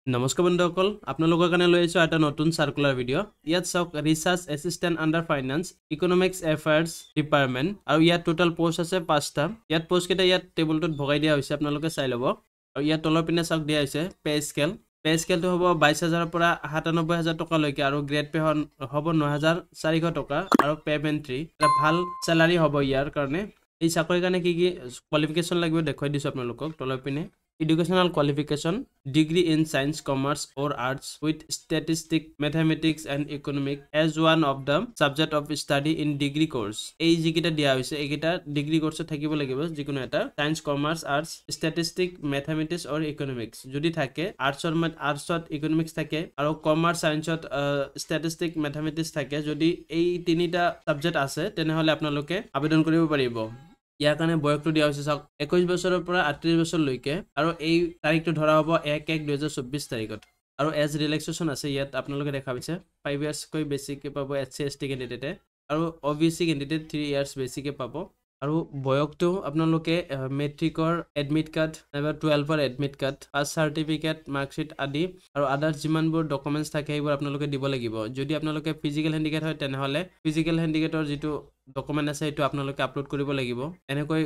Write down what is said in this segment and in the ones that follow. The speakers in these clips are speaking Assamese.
নমস্কাৰ বন্ধুসকল আপোনালোকৰ কাৰণে লৈ আহিছোঁ এটা নতুন সাৰ্কুলাৰ ভিডিঅ' ইয়াত চাওক research assistant under finance economics affairs department আৰু ইয়াত টোটাল পোষ্ট আছে 5টা ইয়াত পোষ্ট কেইটা ইয়াত টেবুলটোত ভগাই দিয়া হৈছে আপোনালোকে চাই ল'ব আৰু ইয়াত তলৰ পিনে চাওক দিয়া হৈছে পে স্কেলটো হ'ব 22000 পৰা 97000 টকা লৈকে আৰু গ্ৰেড পে হ'ব 9400 টকা আৰু পেমেন্ট 3 এটা ভাল স্যালাৰি হ'ব ইয়াৰ কাৰণে এই চাকৰিৰ কাৰণে কি কি কোৱালিফিকেশ্যন লাগিব দেখুৱাই দিছোঁ আপোনালোকক তলৰ পিনে Educational qualification, degree in science, commerce or arts with statistics, mathematics and economics as one of the subject of study in degree course. এই যিকেইটা দিয়া হৈছে এইকেইটা ডিগ্ৰী কোৰ্সত থাকিব লাগিব যিকোনো এটা সায়েন্স কমাৰ্স আৰ্টস স্ট্যাটিস্টিক্স ম্যাথমেটিক্স और ইকোনমিক্স যদি থাকে আৰ্টছত ইকোনমিক্স থাকে আৰু কমার্স সায়েন্সত স্ট্যাটিস্টিক্স ম্যাথমেটিক্স থাকে যদি এই তিনিটা সাবজেক্ট আছে তেনেহলে আপোনালোকে আবেদন কৰিব পাৰিব ইয়াৰ কাৰণে বয়সটো দিয়া হৈছে চাওক 21 বছৰৰ পৰা 38 বছৰলৈকে আৰু এই তাৰিখটো ধৰা হ'ব 1/1/2024 তাৰিখত আৰু এজ ৰিলেক্সেশ্যন আছে ইয়াত আপোনালোকে দেখা পাইছে 5 ইয়াৰ্ছ কৈ বেছিকৈ পাব এছসি এছটি ক্যান্ডিডেটে আৰু ওবিসি ক্যান্ডিডেট 3 ইয়াৰ্ছ বেছিকৈ পাব আৰু বয়সটো আপোনালোকে মেট্ৰিকৰ এডমিট কাৰ্ড নাইবা 12ৰ এডমিট কাৰ্ড পাছ সাৰ্টিফিকেট মাৰ্কশিট আদি আৰু আদাৰ্স যিমানবোৰ ডকুমেন্টছ থাকে এইবোৰ আপোনালোকে দিব লাগিব যদি আপোনালোকে ফিজিক্যাল হ্যান্ডিক্যাপ হয় তেনেহলে ফিজিক্যাল হ্যান্ডিক্যাপৰ যিটো ডকুমেন্ট আছে এটো আপোনালোকে আপলোড কৰিব লাগিব এনেকৈ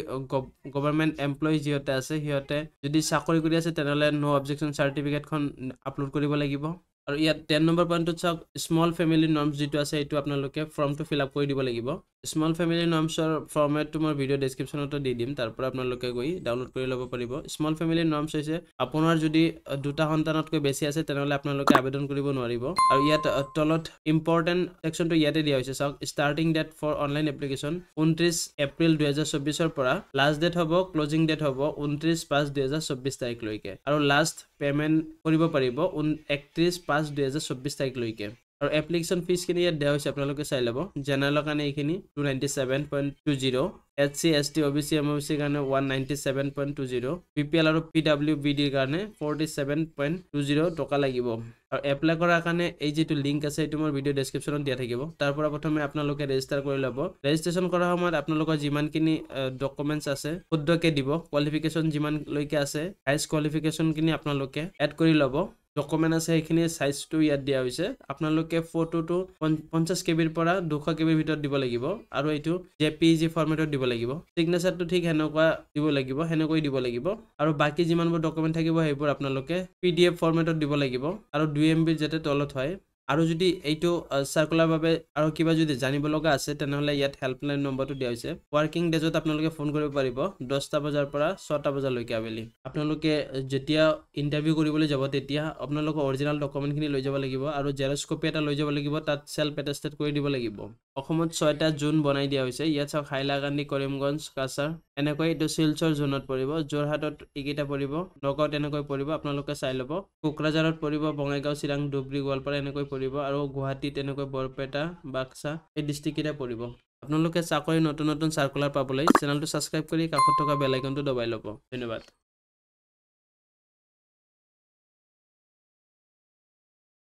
গভৰ্ণমেন্ট এমপ্লয়ি যিহতে আছে সিহতে যদি চাকৰি কৰি আছে তেনেহলে নো অবজেকশন সাৰ্টিফিকেটখন আপলোড কৰিব লাগিব আৰু ইয়াত 10 নম্বৰ পইণ্টত চাওক স্মল ফ্যামিলি নৰ্মছ যেটো আছে এটো আপোনালোকে ফৰ্মটো ফিল আপ কৰি দিব লাগিব স্মল ফ্যামিলি নৰ্মছৰ ফৰ্মেটটো মই ভিডিও ডেসক্ৰিপচনতো দি দিম তাৰ পৰা আপোনালোকে গৈ ডাউনলোড কৰি ল'ব পাৰিব স্মল ফ্যামিলি নৰ্মছ হৈছে আপোনাৰ যদি দুটা সন্তানতকৈ বেছি আছে তেনেহলে আপোনালোকে আবেদন কৰিব নোৱাৰিব আৰু ইয়াত তলত ইম্পৰ্টেন্ট সেকশনটো ইয়াতে দিয়া হৈছে চাওক starting date for online application 29 April 2024 ৰ পৰা লাষ্ট ডেট হ'ব ক্লোজিং ডেট হ'ব 29/5/2024 তাৰিখ লৈকে আৰু লাষ্ট পেমেন্ট কৰিব পাৰিব 31/5/2024 তাৰিখ লৈকে আৰু এপ্লিকেশন ফিস কিনি ইয়াত দিয়া হৈছে আপোনালোকে চাই ল'ব জেনাৰেলৰ কাৰণে এইখিনি 297.20 এছসি এছটি ওবিসি এমওবিসি কাৰণে 197.20 পিপিএল আৰু পিডব্লিউবিডি কাৰণে 47.20 টকা লাগিব আৰু এপ্লাই কৰাৰ কাৰণে এই যেটো লিংক আছে এটো মোৰ ভিডিও ডেসক্ৰিপচনত দিয়া থাকিব তাৰ পৰা প্ৰথমে আপোনালোকে ৰেজিষ্টাৰ কৰি ল'ব ৰেজিষ্ট্ৰেচন কৰাৰ সময়ত আপোনালোকৰ যিমানখিনি ডকুমেন্টছ আছে শুদ্ধকে দিব কোৱালিফিকেশন যিমান লৈকে আছে হাইস্ট কোৱালিফিকেশন কিনি আপোনালোকে এড কৰি ল'ব ডকুমেন্ট আছে এইখিনি সাইজটো ইয়াত দিয়া হৈছে আপোনালোকে ফটোটো 50 কেবিৰ পৰা 200 কেবিৰ ভিতৰত দিব লাগিব আৰু এইটো জেপিজি ফৰমেটত দিব লাগিব সিগনেচাৰটো ঠিক হেনকুৱা দিব লাগিব হেনকৈ দিব লাগিব আৰু বাকি যিমানবোৰ ডকুমেন্ট থাকিব সেইবোৰ আপোনালোকে পিডিএফ ফৰমেটত দিব লাগিব আৰু 2 MB যেতে তলত হয় আৰু যদি এইটো সাৰ্কুলাৰ বাবে আৰু কিবা যদি জানিব লগা আছে তেনেহলে ইয়াত হেল্পলাইন নম্বৰটো দিয়া হৈছে ওয়াৰ্কিং ডেজত আপোনালোকে ফোন কৰিব পাৰিব 10টা বজাৰ পৰা 6টা বজালৈকে আবেলি আপোনালোকে যেতিয়া ইন্টাৰভিউ কৰিবলৈ যাব তেতিয়া আপোনালোকৰ অৰিজিনাল ডকুমেন্টখিনি লৈ যাব লাগিব আৰু জেৰক্স কপি এটা লৈ যাব লাগিব তাত সেলফ এটেস্টেড কৰি দিব লাগিব অসমত 6টা জোন বনাই দিয়া হৈছে ইয়াত চাওক হাইলাকান্দি কৰিমগঞ্জ কাছাৰ এনেকৈ এইটো শিলচৰ জোনত পৰিব জোৰহাটত ইকিটা পৰিব নগাঁৱত এনেকৈ পৰিব আপোনালোকে চাই ল'ব কোকৰাঝাৰত পৰিব বঙাইগাঁও চিৰাং ধুবৰী গোৱালপাৰা এনেকৈ পৰিব আৰু গুৱাহাটীত এনেকৈ বৰপেটা বাক্সা এই ডিস্ট্ৰিক্টে পৰিব আপোনালোকে চাকৰি নতুন সাৰ্কুলাৰ পাবলৈ চেনেলটো সাবস্ক্ৰাইব কৰি কাষত থকা বেল আইকনটো দবাই ল'ব ধন্যবাদ